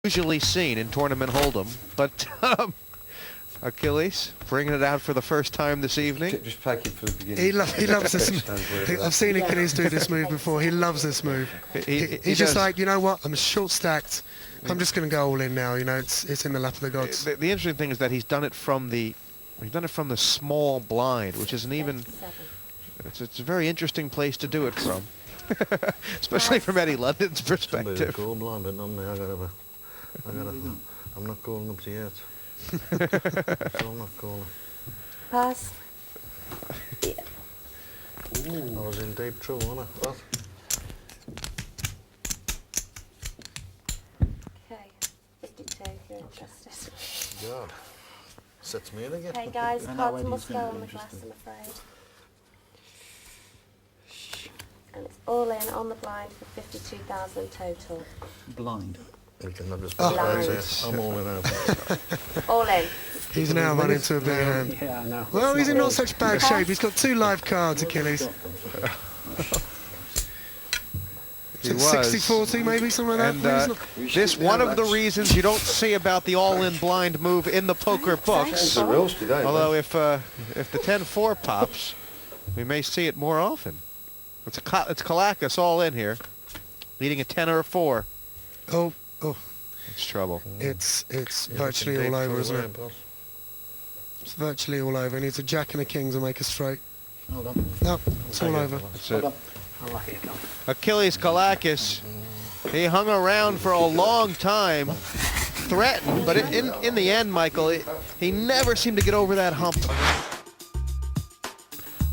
usually seen in tournament hold'em, but Achilles bringing it out for the first time this evening. Just pack it for the beginning. He loves this. I've seen Achilles do this move before. He loves this move. He's just like, you know what? I'm short stacked. I'm just going to go all in now. You know, it's in the lap of the gods. The interesting thing is that he's done it from the small blind, which is an even. It's a very interesting place to do it from, especially from Eddie London's perspective. Cool blind, but not me. I'm not calling up to yet. So I'm not calling. Pass. Yeah. I was in deep trouble, wasn't I? What? Okay, 52 if you're interested. God. Sets me in again. Okay guys, cards must go on the glass, I'm afraid. And it's all in on the blind for 52,000 total. Blind. We can just Blind. I'm all in out. All in. He's now run into a big hand. Yeah, I know. Well, he's in not such bad shape. He's got 2 live cards, Achilles. He was. 60-40 maybe, something like that. And this one of the reasons you don't see about the all-in blind move in the poker books. Although if the 10-4 pops, we may see it more often. It's Kalakis all in here, leading a 10 or a 4. Oh, It's trouble. it's virtually all over, isn't it? It's virtually all over. He needs a jack and a king to make a straight. Hold on. No, it's all over. That's Hold it. on. I like it. Come. Achilles Kalakis, he hung around for a long time, threatened, but in the end, Michael, he never seemed to get over that hump.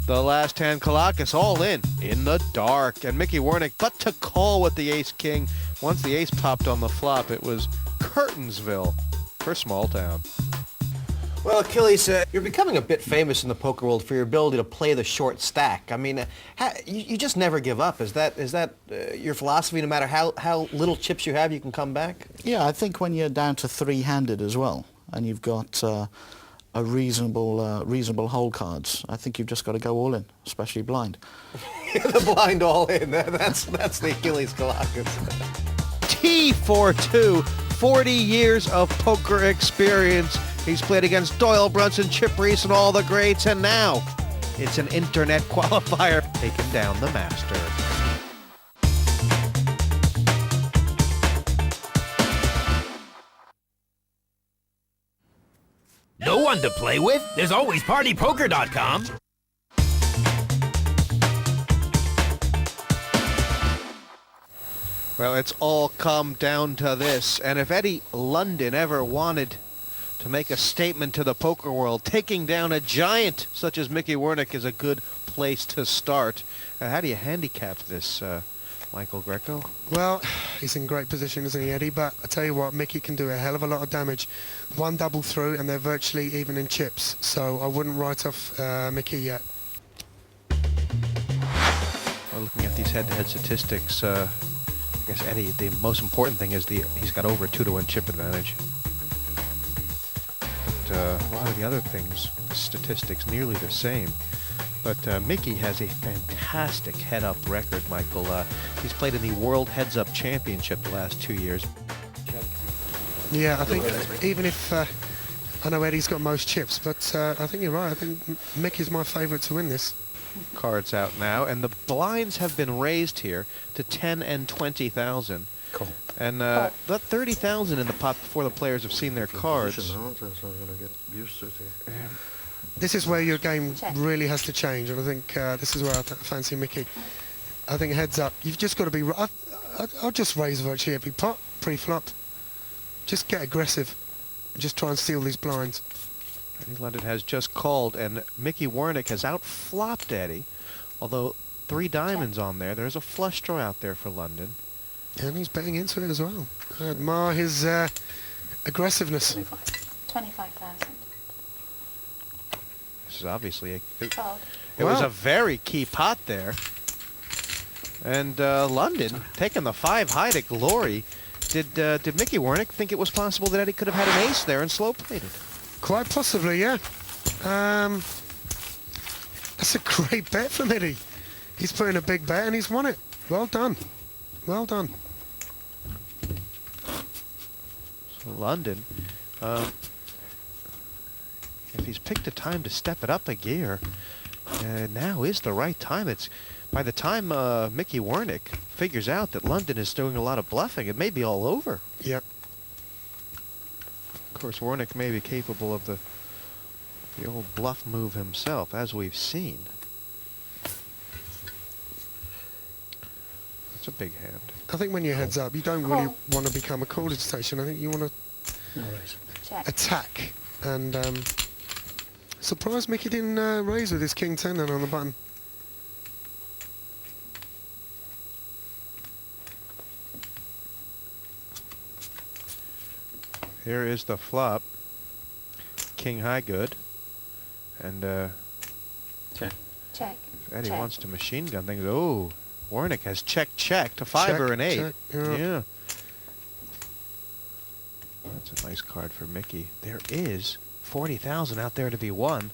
The last hand, Kalakis all in the dark, and Mickey Wernick but to call with the ace-king. Once the ace popped on the flop, it was Curtainsville for Small Town. Well, Achilles, you're becoming a bit famous in the poker world for your ability to play the short stack. I mean, you just never give up. Is that your philosophy? No matter how little chips you have, you can come back? Yeah, I think when you're down to 3-handed as well, and you've got a reasonable hole cards, I think you've just got to go all in, especially blind. The blind all in. That's the Achilles Kalakis. T42, 40 years of poker experience. He's played against Doyle Brunson, Chip Reese, and all the greats, and now it's an internet qualifier taking down the master. No one to play with? There's always PartyPoker.com. Well, it's all come down to this, and if Eddie London ever wanted to make a statement to the poker world, taking down a giant such as Mickey Wernick is a good place to start. How do you handicap this, Michael Greco? Well, he's in great position, isn't he, Eddie? But I tell you what, Mickey can do a hell of a lot of damage. One double through, and they're virtually even in chips. So I wouldn't write off Mickey yet. Well, looking at these head-to-head statistics, I guess Eddie, the most important thing is he's got over 2-to-1 chip advantage. But a lot of the other things, statistics, nearly the same. But Mickey has a fantastic head-up record, Michael. He's played in the World Heads-Up Championship the last 2 years. Yeah, I think even if I know Eddie's got most chips, but I think you're right. I think Mickey's my favourite to win this. Cards out now, and the blinds have been raised here to 10 and 20,000. Cool. And that 30,000 in the pot before the players have seen their cards. So I'm going to get used to it here. This is where your game really has to change, and I think this is where I fancy Mickey. I think heads up, you've just got to be... I'll just raise virtually every pot pre-flop. Just get aggressive and just try and steal these blinds. Eddie London has just called, and Mickey Wernick has out-flopped Eddie, although 3 diamonds on there. There's a flush draw out there for London. And he's betting into it as well. I admire his aggressiveness. 25,000. This is obviously Fold. it was a very key pot there. And London taking the 5 high to glory. Did Mickey Wernick think it was possible that Eddie could have had an ace there and slow played it? Quite possibly, yeah. That's a great bet from Eddie. He's put in a big bet and he's won it. Well done. Well done. London. If he's picked a time to step it up a gear, now is the right time. It's by the time Mickey Wernick figures out that London is doing a lot of bluffing, it may be all over. Yep. Of course, Wernick may be capable of the old bluff move himself, as we've seen. It's a big hand. I think when your head's up, you don't really want to become a cordage station. I think you want to Check. attack. And surprised Mickey didn't raise with his king 10 then on the button. Here is the flop. King high good. And Check. Eddie Check. wants to machine gun things. Oh, Wernick has check to 5 or an 8. Check, yeah. Yeah. That's a nice card for Mickey. There is 40,000 out there to be won.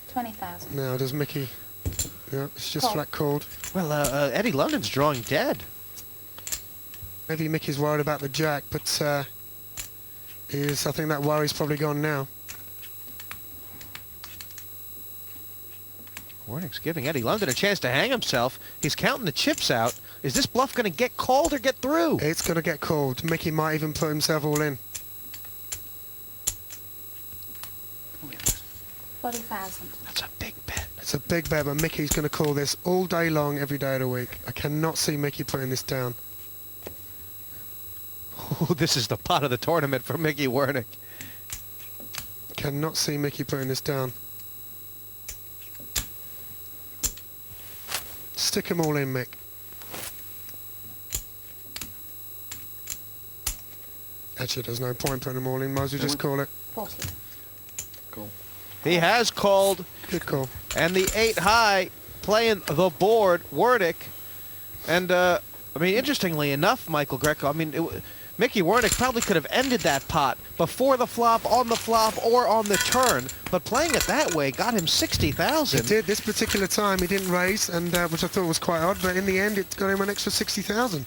20,000. Now does Mickey... Yeah, it's just Call. flat called. Well, Eddie London's drawing dead. Maybe Mickey's worried about the jack, but I think that worry's probably gone now. Wernick's giving Eddie London a chance to hang himself. He's counting the chips out. Is this bluff going to get called or get through? It's going to get called. Mickey might even put himself all in. 40,000. That's a big bet. It's a big bet, but Mickey's going to call this all day long, every day of the week. I cannot see Mickey putting this down. Oh, this is the pot of the tournament for Mickey Wernick. Cannot see Mickey putting this down. Stick them all in, Mick. Actually, there's no point putting them all in. Might as well just call it. 40. Cool. He has called, Good call. and the 8 high playing the board, Wernick. And, I mean, interestingly enough, Michael Greco, I mean, Mickey Wernick probably could have ended that pot before the flop, on the flop, or on the turn. But playing it that way got him 60,000. He did. This particular time he didn't raise, and which I thought was quite odd, but in the end it got him an extra 60,000.